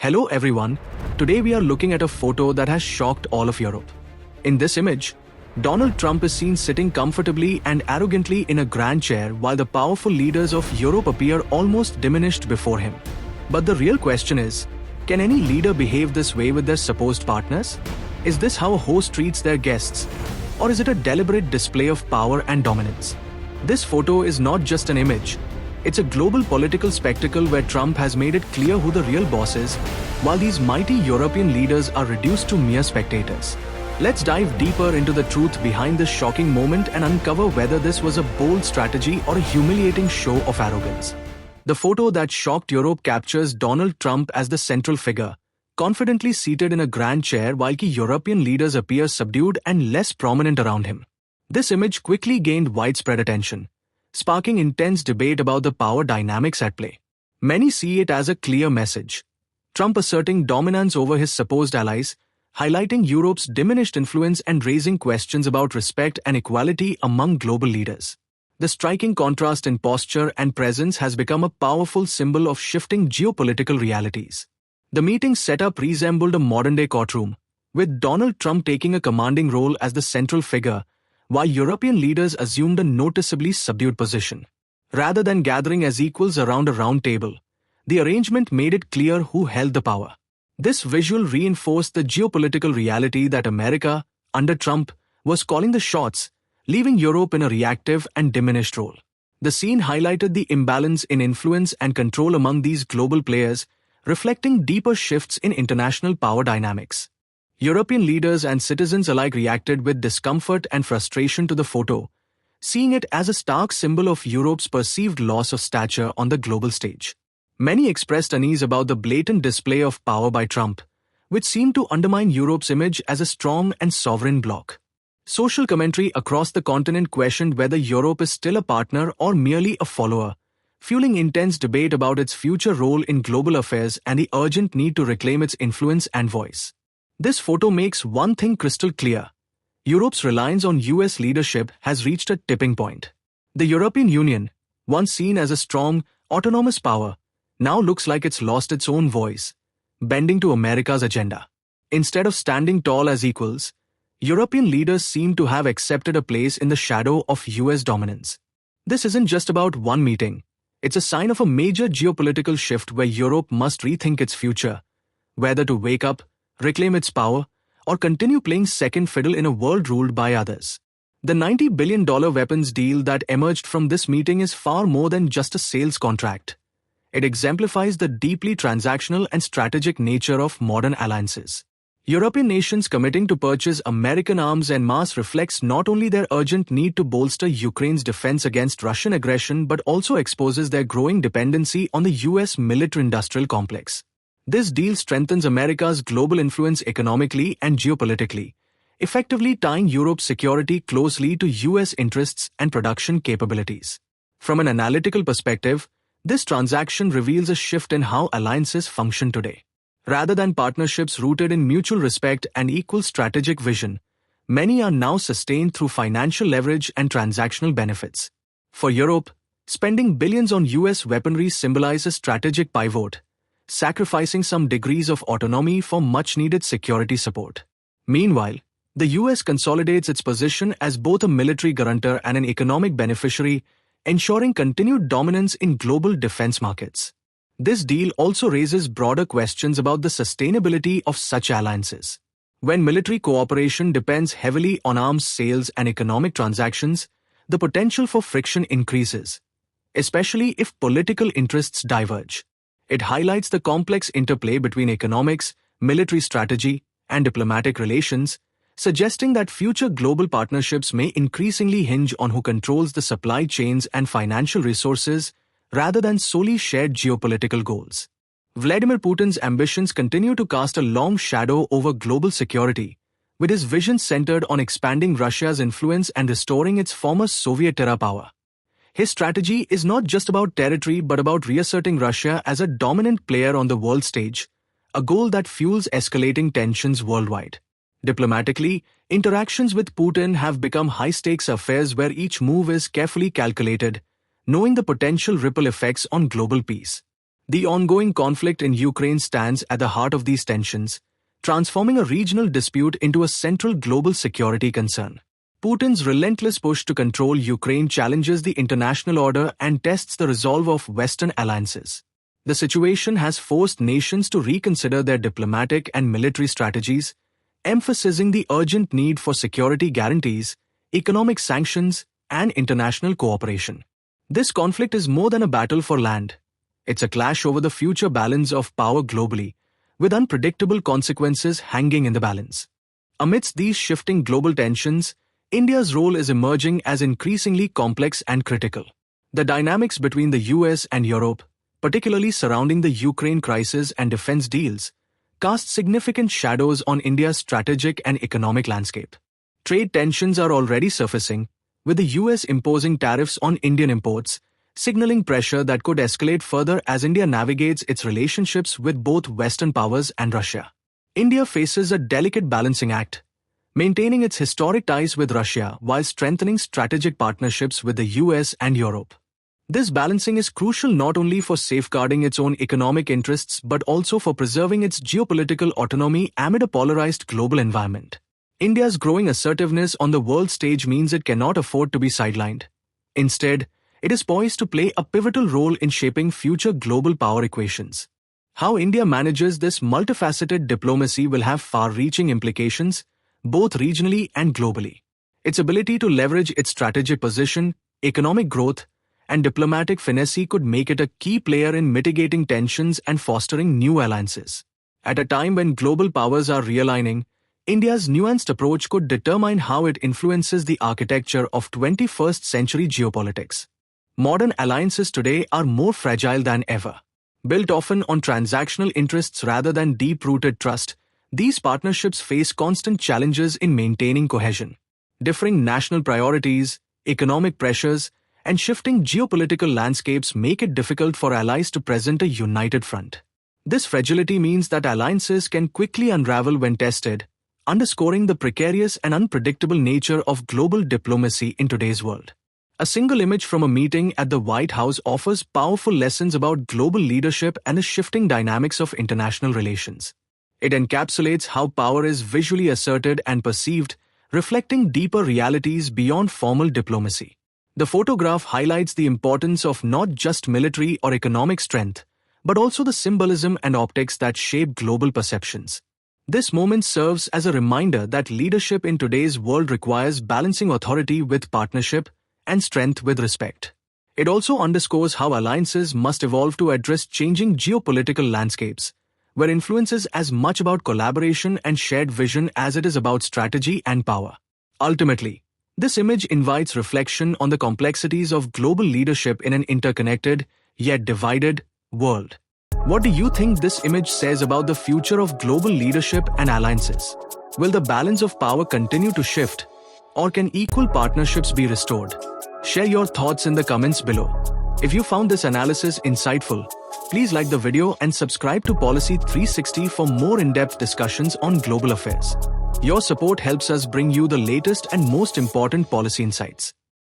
Hello everyone, today we are looking at a photo that has shocked all of Europe. In this image, Donald Trump is seen sitting comfortably and arrogantly in a grand chair while the powerful leaders of Europe appear almost diminished before him. But the real question is, can any leader behave this way with their supposed partners? Is this how a host treats their guests? Or is it a deliberate display of power and dominance? This photo is not just an image. It's a global political spectacle where Trump has made it clear who the real boss is, while these mighty European leaders are reduced to mere spectators. Let's dive deeper into the truth behind this shocking moment and uncover whether this was a bold strategy or a humiliating show of arrogance. The photo that shocked Europe captures Donald Trump as the central figure, confidently seated in a grand chair while key European leaders appear subdued and less prominent around him. This image quickly gained widespread attention, sparking intense debate about the power dynamics at play. Many see it as a clear message: Trump asserting dominance over his supposed allies, highlighting Europe's diminished influence and raising questions about respect and equality among global leaders. The striking contrast in posture and presence has become a powerful symbol of shifting geopolitical realities. The meeting's setup resembled a modern-day courtroom, with Donald Trump taking a commanding role as the central figure, while European leaders assumed a noticeably subdued position. Rather than gathering as equals around a round table, the arrangement made it clear who held the power. This visual reinforced the geopolitical reality that America, under Trump, was calling the shots, leaving Europe in a reactive and diminished role. The scene highlighted the imbalance in influence and control among these global players, reflecting deeper shifts in international power dynamics. European leaders and citizens alike reacted with discomfort and frustration to the photo, seeing it as a stark symbol of Europe's perceived loss of stature on the global stage. Many expressed unease about the blatant display of power by Trump, which seemed to undermine Europe's image as a strong and sovereign bloc. Social commentary across the continent questioned whether Europe is still a partner or merely a follower, fueling intense debate about its future role in global affairs and the urgent need to reclaim its influence and voice. This photo makes one thing crystal clear: Europe's reliance on US leadership has reached a tipping point. The European Union, once seen as a strong, autonomous power, now looks like it's lost its own voice, bending to America's agenda. Instead of standing tall as equals, European leaders seem to have accepted a place in the shadow of US dominance. This isn't just about one meeting. It's a sign of a major geopolitical shift where Europe must rethink its future, whether to wake up, reclaim its power, or continue playing second fiddle in a world ruled by others. The $90 billion weapons deal that emerged from this meeting is far more than just a sales contract. It exemplifies the deeply transactional and strategic nature of modern alliances. European nations committing to purchase American arms en masse reflects not only their urgent need to bolster Ukraine's defense against Russian aggression but also exposes their growing dependency on the US military-industrial complex. This deal strengthens America's global influence economically and geopolitically, effectively tying Europe's security closely to US interests and production capabilities. From an analytical perspective, this transaction reveals a shift in how alliances function today. Rather than partnerships rooted in mutual respect and equal strategic vision, many are now sustained through financial leverage and transactional benefits. For Europe, spending billions on US weaponry symbolizes a strategic pivot, sacrificing some degrees of autonomy for much-needed security support. Meanwhile, the US consolidates its position as both a military guarantor and an economic beneficiary, ensuring continued dominance in global defense markets. This deal also raises broader questions about the sustainability of such alliances. When military cooperation depends heavily on arms sales and economic transactions, the potential for friction increases, especially if political interests diverge. It highlights the complex interplay between economics, military strategy, and diplomatic relations, suggesting that future global partnerships may increasingly hinge on who controls the supply chains and financial resources rather than solely shared geopolitical goals. Vladimir Putin's ambitions continue to cast a long shadow over global security, with his vision centered on expanding Russia's influence and restoring its former Soviet-era power. His strategy is not just about territory but about reasserting Russia as a dominant player on the world stage, a goal that fuels escalating tensions worldwide. Diplomatically, interactions with Putin have become high-stakes affairs where each move is carefully calculated, knowing the potential ripple effects on global peace. The ongoing conflict in Ukraine stands at the heart of these tensions, transforming a regional dispute into a central global security concern. Putin's relentless push to control Ukraine challenges the international order and tests the resolve of Western alliances. The situation has forced nations to reconsider their diplomatic and military strategies, emphasizing the urgent need for security guarantees, economic sanctions, and international cooperation. This conflict is more than a battle for land. It's a clash over the future balance of power globally, with unpredictable consequences hanging in the balance. Amidst these shifting global tensions, India's role is emerging as increasingly complex and critical. The dynamics between the US and Europe, particularly surrounding the Ukraine crisis and defense deals, cast significant shadows on India's strategic and economic landscape. Trade tensions are already surfacing, with the US imposing tariffs on Indian imports, signaling pressure that could escalate further as India navigates its relationships with both Western powers and Russia. India faces a delicate balancing act, maintaining its historic ties with Russia while strengthening strategic partnerships with the US and Europe. This balancing is crucial not only for safeguarding its own economic interests but also for preserving its geopolitical autonomy amid a polarized global environment. India's growing assertiveness on the world stage means it cannot afford to be sidelined. Instead, it is poised to play a pivotal role in shaping future global power equations. How India manages this multifaceted diplomacy will have far-reaching implications, both regionally and globally. Its ability to leverage its strategic position, economic growth, and diplomatic finesse could make it a key player in mitigating tensions and fostering new alliances. At a time when global powers are realigning, India's nuanced approach could determine how it influences the architecture of 21st century geopolitics. Modern alliances today are more fragile than ever. Built often on transactional interests rather than deep-rooted trust, these partnerships face constant challenges in maintaining cohesion. Differing national priorities, economic pressures, and shifting geopolitical landscapes make it difficult for allies to present a united front. This fragility means that alliances can quickly unravel when tested, underscoring the precarious and unpredictable nature of global diplomacy in today's world. A single image from a meeting at the White House offers powerful lessons about global leadership and the shifting dynamics of international relations. It encapsulates how power is visually asserted and perceived, reflecting deeper realities beyond formal diplomacy. The photograph highlights the importance of not just military or economic strength, but also the symbolism and optics that shape global perceptions. This moment serves as a reminder that leadership in today's world requires balancing authority with partnership and strength with respect. It also underscores how alliances must evolve to address changing geopolitical landscapes, where influence is as much about collaboration and shared vision as it is about strategy and power. Ultimately, this image invites reflection on the complexities of global leadership in an interconnected, yet divided, world. What do you think this image says about the future of global leadership and alliances? Will the balance of power continue to shift, or can equal partnerships be restored? Share your thoughts in the comments below. If you found this analysis insightful, please like the video and subscribe to Policy 360 for more in-depth discussions on global affairs. Your support helps us bring you the latest and most important policy insights.